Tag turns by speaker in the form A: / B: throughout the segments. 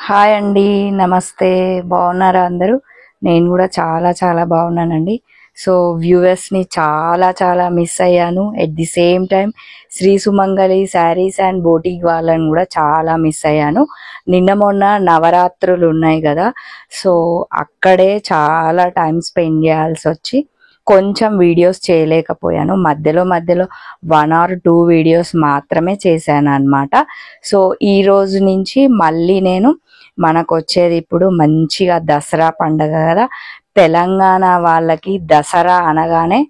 A: Hi అండి, నమస్తే. బాగున్నారా అందరూ? నేను కూడా చాలా చాలా బాగున్నానండి. సో వ్యూవర్స్ని చాలా చాలా మిస్ అయ్యాను. At the same time Shri Sumangali saris and Boutique వాళ్ళని కూడా చాలా మిస్ అయ్యాను. నిన్న మొన్న నవరాత్రులు ఉన్నాయి కదా, సో అక్కడే చాలా టైం స్పెండ్ చేయాల్సి వచ్చి కొంచెం వీడియోస్ చేయలేకపోయాను. మధ్యలో మధ్యలో 1 or 2 వీడియోస్ మాత్రమే చేశాను అనమాట. సో ఈ రోజు నుంచి మళ్ళీ నేను మనకు వచ్చేది ఇప్పుడు మంచిగా దసరా పండగ కదా. తెలంగాణ వాళ్ళకి దసరా అనగానే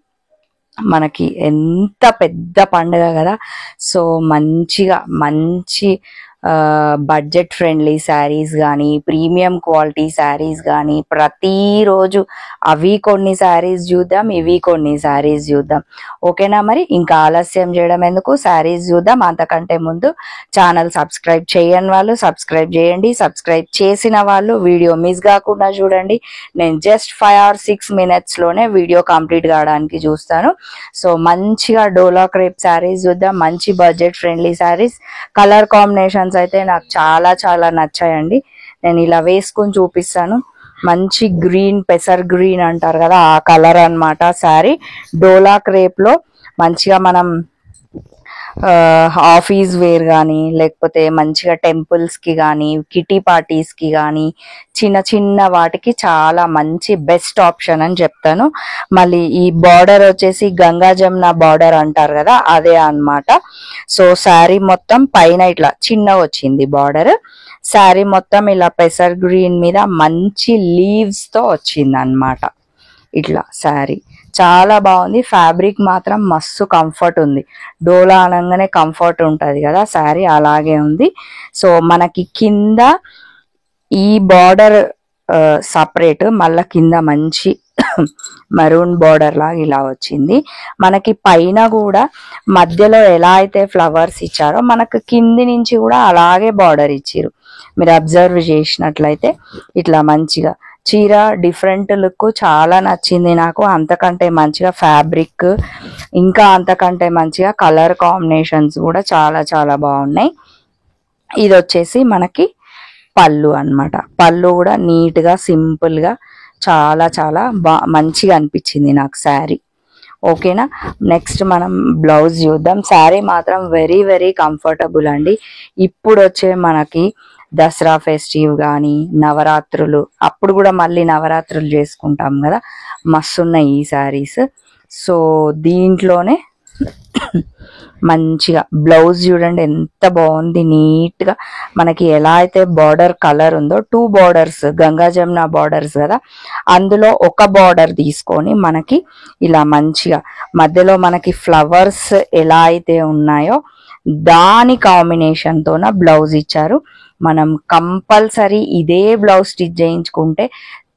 A: మనకి ఎంత పెద్ద పండుగ కదా. సో మంచి బడ్జెట్ ఫ్రెండ్లీ శారీస్ కానీ, ప్రీమియం క్వాలిటీ శారీస్ కానీ ప్రతిరోజు అవి కొన్ని శారీస్ చూద్దాం, ఇవి కొన్ని శారీస్ చూద్దాం. ఓకేనా? మరి ఇంకా ఆలస్యం చేయడం ఎందుకు, శారీస్ చూద్దాం. అంతకంటే ముందు ఛానల్ సబ్స్క్రైబ్ చేయని వాళ్ళు సబ్స్క్రైబ్ చేయండి. సబ్స్క్రైబ్ చేసిన వాళ్ళు వీడియో మిస్ కాకుండా చూడండి. నేను జస్ట్ 5 or 6 minutesలోనే వీడియో కంప్లీట్ కావడానికి చూస్తాను. సో మంచిగా డోలా క్రేప్ శారీస్ చూద్దాం. మంచి budget friendly saris. Colour combinations అయితే నాకు చాలా చాలా నచ్చాయండి. నేను ఇలా వేసుకుని చూపిస్తాను. మంచి గ్రీన్, పెసర్ గ్రీన్ అంటారు కదా, ఆ కలర్ అన్నమాట శారీ. డోలా క్రేప్ లో మంచిగా మనం ఆఫీస్ వేర్ కానీ, లేకపోతే మంచిగా టెంపుల్స్కి కానీ, కిటీ పార్టీస్కి కానీ, చిన్న చిన్న వాటికి చాలా మంచి బెస్ట్ ఆప్షన్ అని చెప్తాను. మళ్ళీ ఈ బార్డర్ వచ్చేసి గంగా జమున బార్డర్ అంటారు కదా, అదే అన్నమాట. సో శారీ మొత్తం పైన ఇట్లా చిన్న వచ్చింది బార్డర్. శారీ మొత్తం ఇలా పెసర్ గ్రీన్ మీద మంచి లీవ్స్ తో వచ్చింది అన్నమాట. ఇట్లా శారీ చాలా బాగుంది. ఫ్యాబ్రిక్ మాత్రం మస్తు కంఫర్ట్ ఉంది. డోలా అనగానే కంఫర్ట్ ఉంటుంది కదా, శారీ అలాగే ఉంది. సో మనకి కింద ఈ బార్డర్ సపరేట్, మళ్ళా కింద మంచి మరూన్ బార్డర్ లాగా ఇలా వచ్చింది. మనకి పైన కూడా మధ్యలో ఎలా అయితే ఫ్లవర్స్ ఇచ్చారో మనకు కింది నుంచి కూడా అలాగే బార్డర్ ఇచ్చారు. మీరు అబ్జర్వ్ చేసినట్లయితే ఇట్లా మంచిగా చీర డిఫరెంట్ లుక్ చాలా నచ్చింది నాకు. అంతకంటే మంచిగా ఫ్యాబ్రిక్, ఇంకా అంతకంటే మంచిగా కలర్ కాంబినేషన్స్ కూడా చాలా చాలా బాగున్నాయి. ఇది వచ్చేసి మనకి పళ్ళు అన్నమాట. పళ్ళు కూడా నీట్గా సింపుల్గా చాలా చాలా మంచిగా అనిపించింది నాకు శారీ. ఓకేనా? నెక్స్ట్ మనం బ్లౌజ్ చూద్దాం. శారీ మాత్రం వెరీ వెరీ కంఫర్టబుల్ అండి. ఇప్పుడు వచ్చే మనకి దసరా ఫెస్టివ్ కానీ, నవరాత్రులు అప్పుడు కూడా మళ్ళీ నవరాత్రులు చేసుకుంటాం కదా, మస్తున్నాయి ఈ శారీస్. సో దీంట్లోనే మంచిగా బ్లౌజ్ చూడండి ఎంత బాగుంది. నీట్గా మనకి ఎలా అయితే బార్డర్ కలర్ ఉందో, 2 బార్డర్స్ గంగా జమున బార్డర్స్ కదా, అందులో ఒక బార్డర్ తీసుకొని మనకి ఇలా మంచిగా మధ్యలో మనకి ఫ్లవర్స్ ఎలా అయితే ఉన్నాయో దాని కాంబినేషన్తోన బ్లౌజ్ ఇచ్చారు. మనం కంపల్సరీ ఇదే బ్లౌజ్ స్టిచ్ చేయించుకుంటే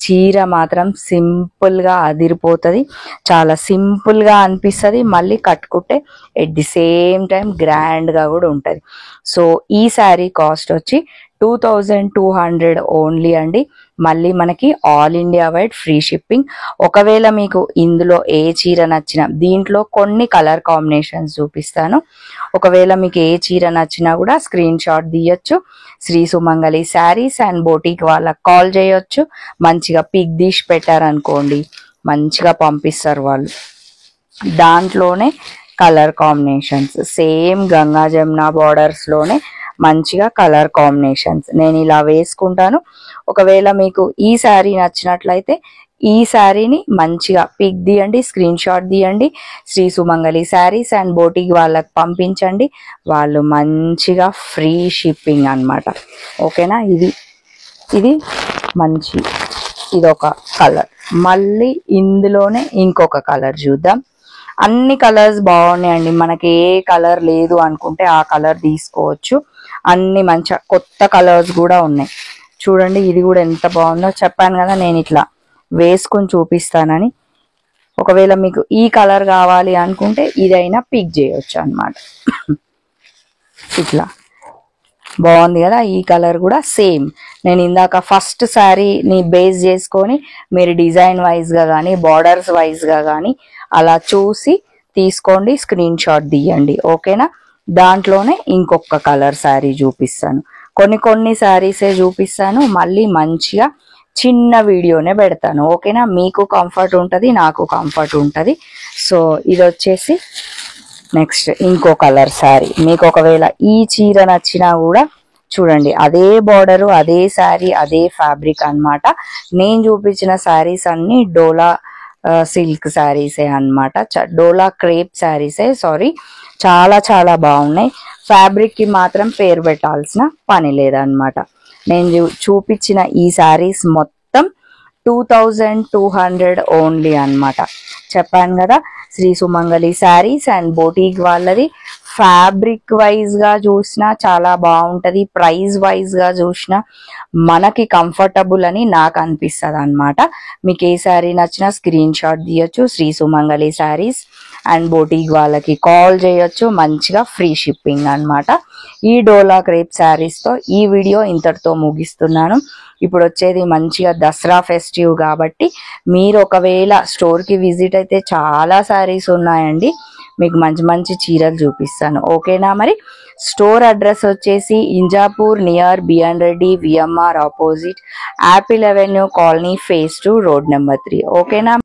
A: చీర మాత్రం సింపుల్గా అదిరిపోతుంది. చాలా సింపుల్గా అనిపిస్తుంది. మళ్ళీ కట్టుకుంటే ఎట్ ది సేమ్ టైం గ్రాండ్గా కూడా ఉంటుంది. సో ఈ శారీ కాస్ట్ వచ్చి 2200 ఓన్లీ అండి. మళ్ళీ మనకి all India wide free shipping. ఒకవేళ మీకు ఇందులో ఏ చీర నచ్చినా, దీంట్లో కొన్ని కలర్ కాంబినేషన్స్ చూపిస్తాను. ఒకవేళ మీకు ఏ చీర నచ్చినా కూడా స్క్రీన్ షాట్ తీయచ్చు. శ్రీ సుమంగళి శారీస్ అండ్ బోటిక్ వాళ్ళకి కాల్ చేయొచ్చు. మంచిగా పిక్ తీసి పెట్టారనుకోండి, మంచిగా పంపిస్తారు వాళ్ళు. దాంట్లోనే colour combinations same Ganga Jamuna బార్డర్స్లోనే మంచిగా కలర్ కాంబినేషన్స్ నేను ఇలా వేసుకుంటాను. ఒకవేళ మీకు ఈ శారీ నచ్చినట్లయితే ఈ శారీని మంచిగా పిక్ తీయండి, స్క్రీన్ షాట్ తీయండి, శ్రీ సుమంగళి శారీస్ అండ్ బోటిక్ వాళ్ళకి పంపించండి. వాళ్ళు మంచిగా ఫ్రీ షిప్పింగ్ అన్నమాట. ఓకేనా? ఇది మంచి ఇదొక కలర్. మళ్ళీ ఇందులోనే ఇంకొక కలర్ చూద్దాం. అన్ని కలర్స్ బాగున్నాయండి. మనకి ఏ కలర్ లేదు అనుకుంటే ఆ కలర్ తీసుకోవచ్చు. అన్ని మంచిగా కొత్త కలర్స్ కూడా ఉన్నాయి. చూడండి, ఇది కూడా ఎంత బాగుందో. చెప్పాను కదా నేను ఇట్లా వేసుకొని చూపిస్తానని. ఒకవేళ మీకు ఈ కలర్ కావాలి అనుకుంటే ఇదైనా పిక్ చేయొచ్చు అన్నమాట. ఇట్లా బాగుంది కదా. ఈ కలర్ కూడా సేమ్ నేను ఇందాక ఫస్ట్ శారీని బేస్ చేసుకొని మీరు డిజైన్ వైజ్గా కానీ, బార్డర్స్ వైజ్గా కానీ అలా చూసి తీసుకోండి, స్క్రీన్ షాట్ తీయండి. ఓకేనా? దాంట్లోనే ఇంకొక కలర్ శారీ చూపిస్తాను. కొన్ని శారీసే చూపిస్తాను, మళ్ళీ మంచిగా చిన్న వీడియోనే పెడతాను. ఓకేనా, మీకు కంఫర్ట్ ఉంటుంది, నాకు కంఫర్ట్ ఉంటుంది. సో ఇది వచ్చేసి నెక్స్ట్ ఇంకో కలర్ శారీ. మీకు ఒకవేళ ఈ చీర నచ్చినా కూడా చూడండి, అదే బార్డరు, అదే శారీ, అదే ఫ్యాబ్రిక్ అన్నమాట. నేను చూపించిన శారీస్ అన్ని డోలా సిల్క్ శారీసే అన్నమాట, డోలా క్రేప్ శారీసే, సారీ. చాలా చాలా బాగున్నాయి. ఫ్యాబ్రిక్ కి మాత్రం పేరు పెట్టాల్సిన పని లేదన్నమాట. నేను చూపించిన ఈ శారీస్ మొత్తం 2200 ఓన్లీ అన్నమాట. చెప్పాను కదా, శ్రీ సుమంగళి శారీస్ అండ్ బోటిక్ వాళ్ళది. ఫ్యాబ్రిక్ వైజ్ గా చూసినా చాలా బాగుంటది, ప్రైస్ వైజ్ గా చూసినా మనకి కంఫర్టబుల్ అని నాకు అనిపిస్తుంది అన్నమాట. మీకు ఏ శారీ నచ్చినా స్క్రీన్ షాట్ తీయొచ్చు, శ్రీ సుమంగళి శారీస్ అండ్ బోటిక్ వాళ్ళకి కాల్ చేయొచ్చు, మంచిగా ఫ్రీ షిప్పింగ్ అన్నమాట. ఈ డోలా క్రేప్ శారీస్ తో ఈ వీడియో ఇంతటితో ముగిస్తున్నాను. ఇప్పుడు వచ్చేది మంచిగా దసరా ఫెస్టివ్ కాబట్టి మీరు ఒకవేళ స్టోర్ కి విజిట్ అయితే చాలా శారీస్ ఉన్నాయండి, మీకు మంచి మంచి చీరలు చూపిస్తాను. ఓకేనా, మరి స్టోర్ అడ్రస్ వచ్చేసి Injapur near BN Reddy VMR opposite Apple Avenue colony phase 2 road number 3. ఓకేనా.